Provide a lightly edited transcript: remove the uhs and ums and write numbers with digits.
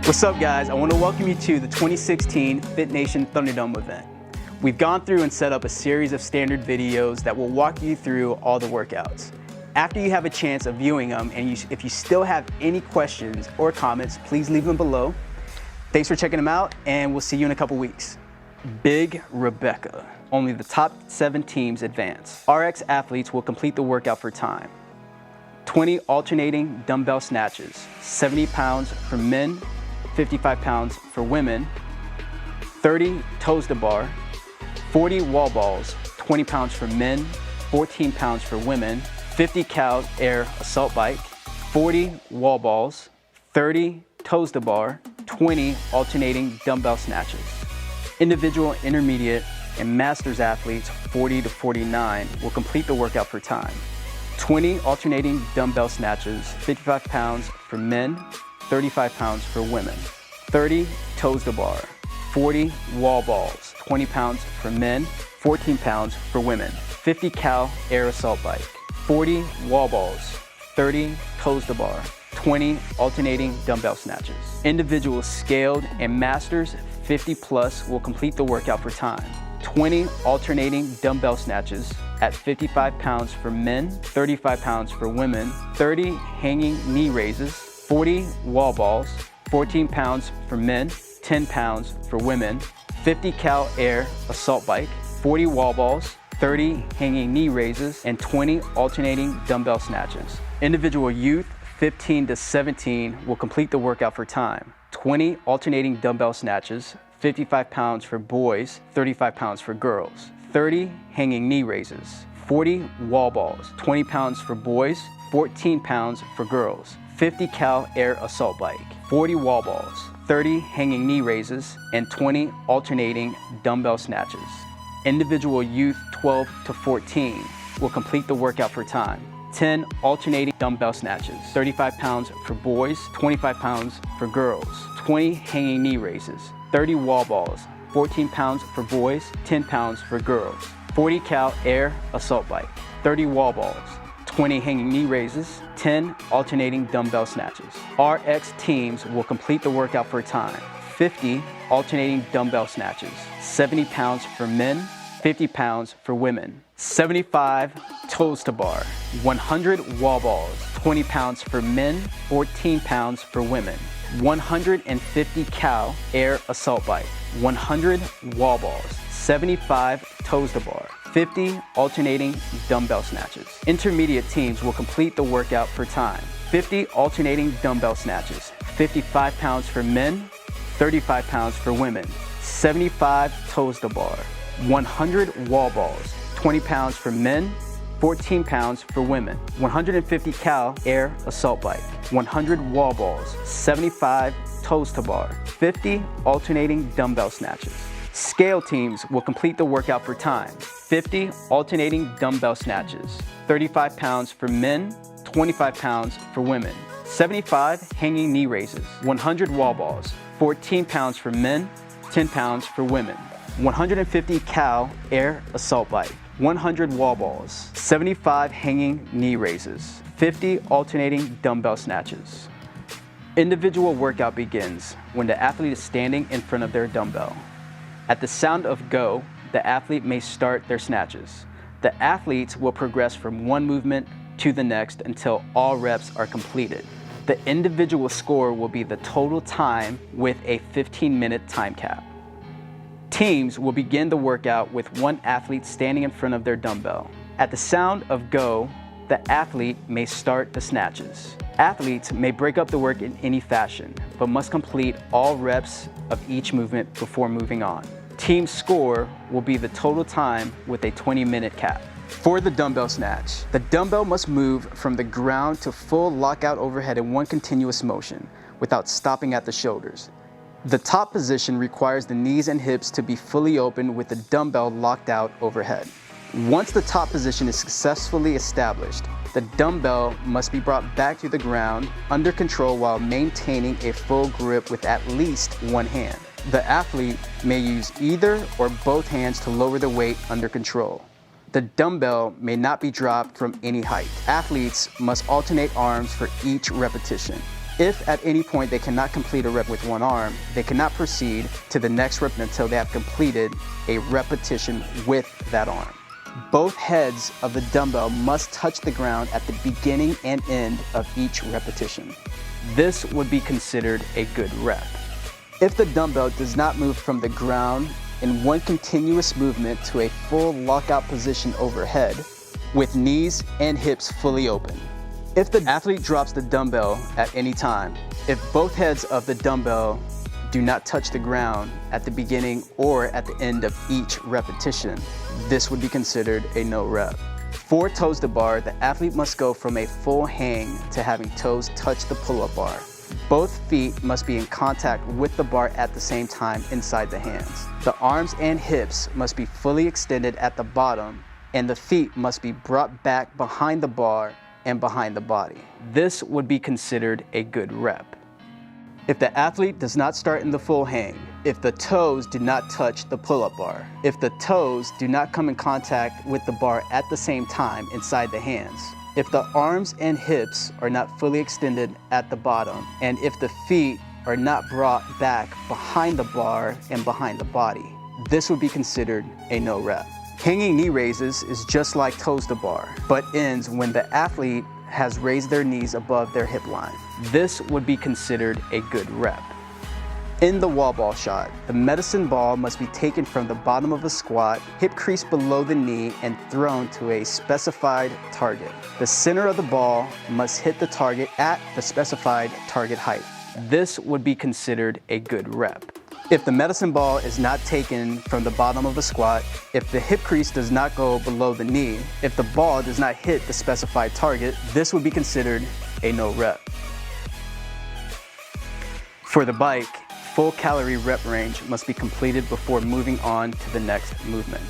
What's up, guys? I want to welcome you to the 2016 Fit Nation Thunderdome event. We've gone through and set up a series of standard videos that will walk you through all the workouts. After you have a chance of viewing them, and if you still have any questions or comments, please leave them below. Thanks for checking them out, and we'll see you in a couple weeks. Big Rebecca. Only the top 7 teams advance. RX athletes will complete the workout for time. 20 alternating dumbbell snatches, 70 pounds for men, 55 pounds for women, 30 toes to bar, 40 wall balls, 20 pounds for men, 14 pounds for women, 50 cal air assault bike, 40 wall balls, 30 toes to bar, 20 alternating dumbbell snatches. Individual, intermediate, and masters athletes 40 to 49 will complete the workout for time. 20 alternating dumbbell snatches, 55 pounds for men, 35 pounds for women. 30 toes to bar, 40 wall balls, 20 pounds for men, 14 pounds for women. 50 cal air assault bike, 40 wall balls, 30 toes to bar, 20 alternating dumbbell snatches. Individual scaled and masters 50 plus will complete the workout for time. 20 alternating dumbbell snatches at 55 pounds for men, 35 pounds for women, 30 hanging knee raises, 40 wall balls, 14 pounds for men, 10 pounds for women, 50 cal air assault bike, 40 wall balls, 30 hanging knee raises, and 20 alternating dumbbell snatches. Individual youth 15 to 17 will complete the workout for time. 20 alternating dumbbell snatches, 55 pounds for boys, 35 pounds for girls. 30 hanging knee raises, 40 wall balls, 20 pounds for boys, 14 pounds for girls. 50 cal air assault bike, 40 wall balls, 30 hanging knee raises, and 20 alternating dumbbell snatches. Individual youth 12 to 14 will complete the workout for time. 10 alternating dumbbell snatches, 35 pounds for boys, 25 pounds for girls. 20 hanging knee raises, 30 wall balls, 14 pounds for boys, 10 pounds for girls. 40 cal air assault bike, 30 wall balls, 20 hanging knee raises, 10 alternating dumbbell snatches. RX teams will complete the workout for time. 50 alternating dumbbell snatches, 70 pounds for men, 50 pounds for women. 75 toes to bar, 100 wall balls, 20 pounds for men, 14 pounds for women. 150 cal air assault bike, 100 wall balls, 75 toes to bar, 50 alternating dumbbell snatches. Intermediate teams will complete the workout for time. 50 alternating dumbbell snatches, 55 pounds for men, 35 pounds for women. 75 toes to bar, 100 wall balls, 20 pounds for men, 14 pounds for women. 150 cal air assault bike, 100 wall balls, 75 toes to bar, 50 alternating dumbbell snatches. Scale teams will complete the workout for time. 50 alternating dumbbell snatches, 35 pounds for men, 25 pounds for women. 75 hanging knee raises, 100 wall balls, 14 pounds for men, 10 pounds for women. 150 cal air assault bike, 100 wall balls, 75 hanging knee raises, 50 alternating dumbbell snatches. Individual workout begins when the athlete is standing in front of their dumbbell. At the sound of go, the athlete may start their snatches. The athletes will progress from one movement to the next until all reps are completed. The individual score will be the total time with a 15-minute time cap. Teams will begin the workout with one athlete standing in front of their dumbbell. At the sound of go, the athlete may start the snatches. Athletes may break up the work in any fashion, but must complete all reps of each movement before moving on. Team score will be the total time with a 20-minute cap. For the dumbbell snatch, the dumbbell must move from the ground to full lockout overhead in one continuous motion without stopping at the shoulders. The top position requires the knees and hips to be fully open with the dumbbell locked out overhead. Once the top position is successfully established, the dumbbell must be brought back to the ground under control while maintaining a full grip with at least one hand. The athlete may use either or both hands to lower the weight under control. The dumbbell may not be dropped from any height. Athletes must alternate arms for each repetition. If at any point they cannot complete a rep with one arm, they cannot proceed to the next rep until they have completed a repetition with that arm. Both heads of the dumbbell must touch the ground at the beginning and end of each repetition. This would be considered a good rep. If the dumbbell does not move from the ground in one continuous movement to a full lockout position overhead, with knees and hips fully open. If the athlete drops the dumbbell at any time, if both heads of the dumbbell do not touch the ground at the beginning or at the end of each repetition, this would be considered a no rep. For toes to bar, the athlete must go from a full hang to having toes touch the pull-up bar. Both feet must be in contact with the bar at the same time inside the hands. The arms and hips must be fully extended at the bottom, and the feet must be brought back behind the bar and behind the body. This would be considered a good rep. If the athlete does not start in the full hang, if the toes do not touch the pull-up bar, if the toes do not come in contact with the bar at the same time inside the hands, if the arms and hips are not fully extended at the bottom, and if the feet are not brought back behind the bar and behind the body, this would be considered a no rep. Hanging knee raises is just like toes to bar, but ends when the athlete has raised their knees above their hip line. This would be considered a good rep. In the wall ball shot, the medicine ball must be taken from the bottom of a squat, hip crease below the knee, and thrown to a specified target. The center of the ball must hit the target at the specified target height. This would be considered a good rep. If the medicine ball is not taken from the bottom of a squat, if the hip crease does not go below the knee, if the ball does not hit the specified target, this would be considered a no rep. For the bike, full calorie rep range must be completed before moving on to the next movement.